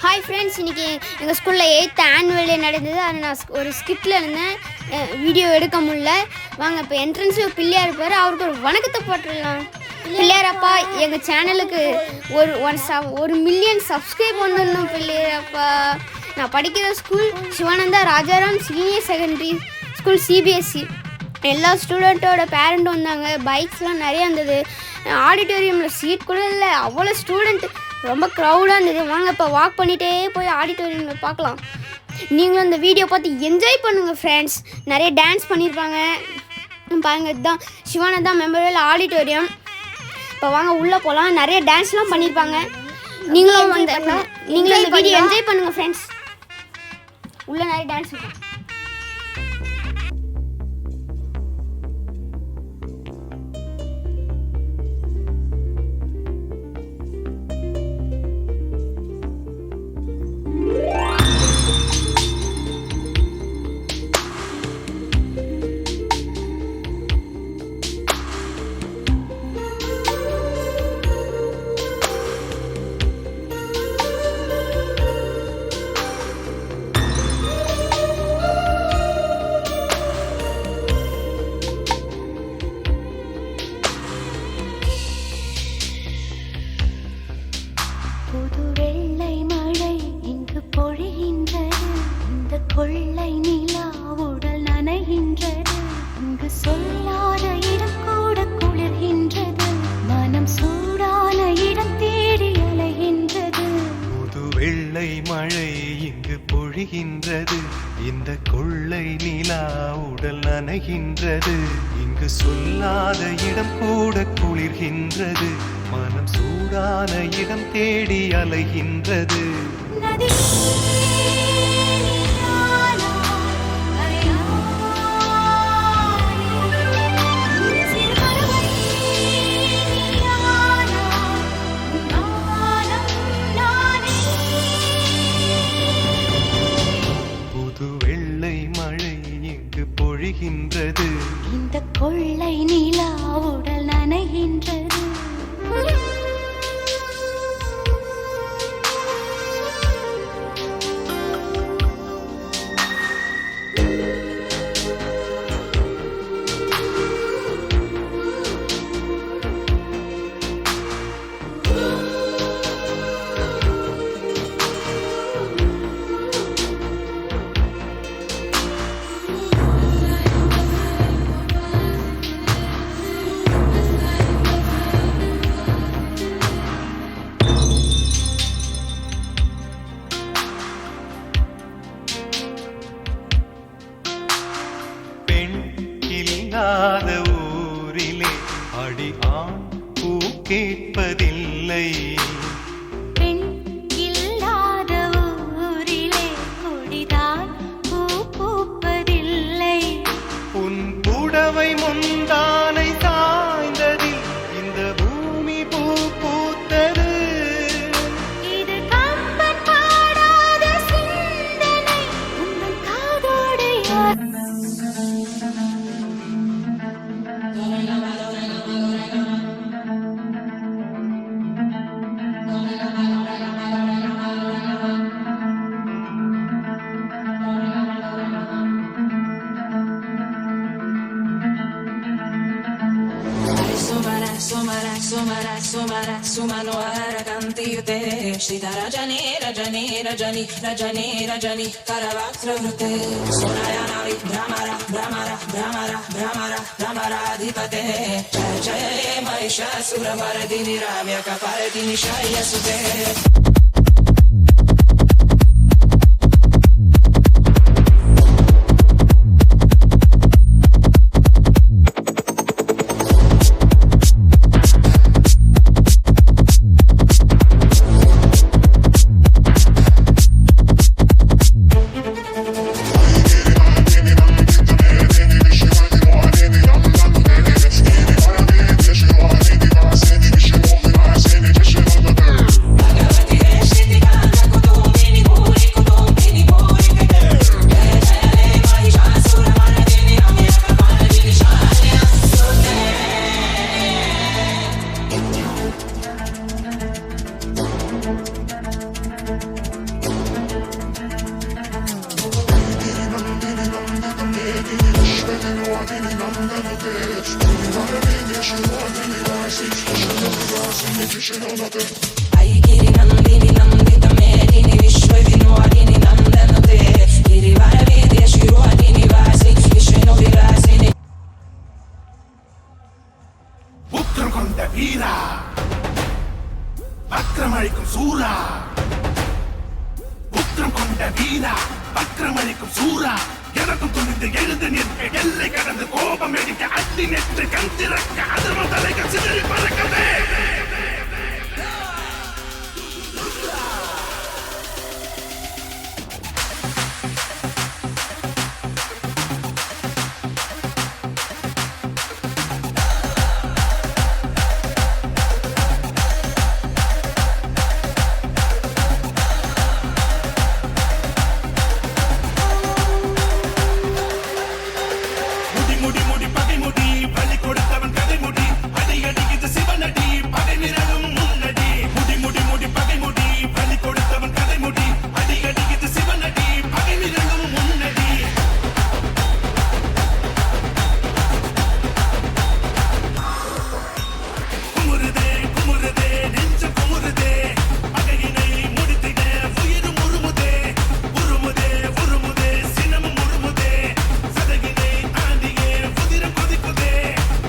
Hi friends, இன்றைக்கி எங்கள் ஸ்கூலில் 8th ஆனுவல் டே நடந்தது. அதை நான் ஒரு ஸ்கிட்டில் இருந்தேன், வீடியோ எடுக்க முடியல. வாங்க இப்போ என்ட்ரன்ஸில் பிள்ளையார் இருப்பார், அவருக்கு ஒரு வணக்கத்தை போட்டுடலாம். பிள்ளையாரப்பா, எங்கள் சேனலுக்கு ஒரு மில்லியன் சப்ஸ்கிரைப் வந்துடணும் பிள்ளையாரப்பா. நான் படிக்கிற school Sivananda Rajaram senior secondary school CBSE. எல்லா ஸ்டூடெண்ட்டோட பேரண்ட் வந்தாங்க, பைக்ஸ்லாம் நிறையா இருந்தது. ஆடிட்டோரியமில் சீட் கூட இல்லை, அவ்வளோ ஸ்டூடெண்ட், ரொம்ப க்ரௌடாக இருந்தது. வாங்க இப்போ வாக் பண்ணிகிட்டே போய் ஆடிட்டோரியமில் பார்க்கலாம். நீங்களும் இந்த வீடியோ பார்த்து என்ஜாய் பண்ணுங்கள் ஃப்ரெண்ட்ஸ். நிறைய டான்ஸ் பண்ணியிருப்பாங்க பாருங்கள். இதுதான் சிவானந்தா மெமோரியல் ஆடிட்டோரியம். இப்போ வாங்க உள்ளே போகலாம். நிறைய டான்ஸ்லாம் பண்ணியிருப்பாங்க. நீங்களும் இந்த வீடியோ என்ஜாய் பண்ணுங்கள் ஃப்ரெண்ட்ஸ். உள்ளே நிறைய டான்ஸ் இருக்கும். புது வெள்ளை மழை இங்கு பொழிகின்றது, இந்த கொள்ளை நிலா உடல் நனைகின்றது. இங்கு சொல்லாத இடம் கூட குளிர்கின்றது, மனம் சூடான இடம் தேடி அலைகின்றது. புது வெள்ளை மழை இங்கு பொழிகின்றது, இந்த கொள்ளை நிலா உடல் நனைகின்றது. இங்கு சொல்லாத இடம் கூட குளிர்கின்றது, மனம் சூடான இடம் தேடி அலைகின்றது. புது வெள்ளை மழை இங்கு பொழிகின்றது, இந்த கொள்ளை நிலா உடல் நனைகின்றது. இல்லாத ஊரிலே அடி ஆண் பூ கேட்பதில்லை. பெண் இல்லாத ஊரிலே கொடிதான் பூ பூப்பதில்லை. உன் புடவை முந்தானை சாய்ந்ததில் இந்த பூமி பூ பூத்தது. இது கம்பன் பாடாத சிந்தனை, உங்கள் காதோடு யார் सुमनो हरकन्तीयुते श्रिता रजनी रजनी रजनी रजनी रजनी करवक्त्रवृते सुनयनावि भ्रमरा भ्रमरा भ्रमरा भ्रमरा भ्रमराधिपते जय जय Mahishasuramardini रम्यकपर्दिनि शय्यसुते. Bhagavati Aigiri Nandini Nandita Medini Vishwavinodini Nandanute Girivara Vidya Shirwadini Vasi Vishnu Virasini உக்கிரம் கொண்ட வீரா வக்ரமழிக்கும் சூரா உக்கிரம் கொண்ட வீரா வக்ரமழிக்கும் சூரா எனக்கும் துணிந்து எழுந்து நிற்க எல்லை கடந்து கோபம் எடுக்க அட்டி நெற்று கண் திறக்க அதர்ம தலைகள் சிதறி பறக்கவே முடி பகை முடி பலி கொடுத்தவன் கதை முடி அடி அடி இது சிவனடி பகை நிரலும் முன்னடி முடி பகை முடி பலி கொடுத்தவன் கதை முடி அடி அடி இது சிவனடி பகை நிரலும் முன்னடி குமுறுதே நெஞ்சு குமுறுதே பகையினை முடித்திட உயிரும் உருமுதே சினமும் உருமுதே சதகினை தாண்டியே உதிரம் கொதிக்குதே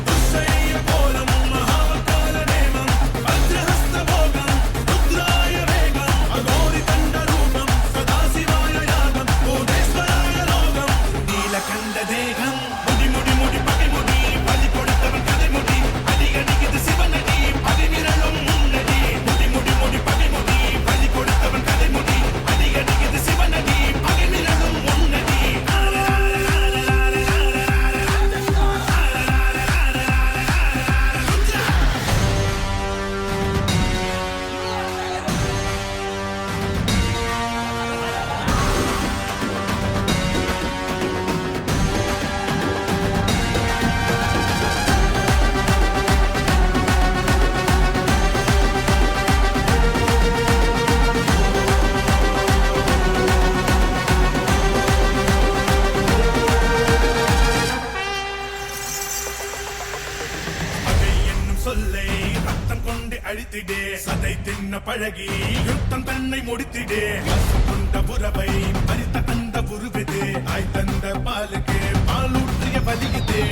துஷைய கோலம் மகாவதார நேமம் வஜ்ரஹஸ்த போகம் ருத்ராய வேகம் அகோரி தண்ட ரூபம் சதாசிவாய யாகம் கோடேஸ்வராய லோகம் நீலகண்ட தேகம் முடி பகை முடி பலி கொடுத்தவன் கதை முடி அடி அடிக்குது சிவனடி பகை நிரலும் முன்னடி முடி பகை முடி பலி கொடுத்தவன் கதை முடி அடி அடிக்குது சிவனடி பகை நிரலும் முன்னடி பகை என்னும் சொல்லை ரத்தம் கொண்டு அழித்திடே சதை தின்ன பழகி யுத்தம் தன்னை முடித்திடே வசம் கொண்ட உறவை பறித்த அந்த உருவிதே தாய் தந்த பாலுக்கு பாலூற்றிய பலியுதே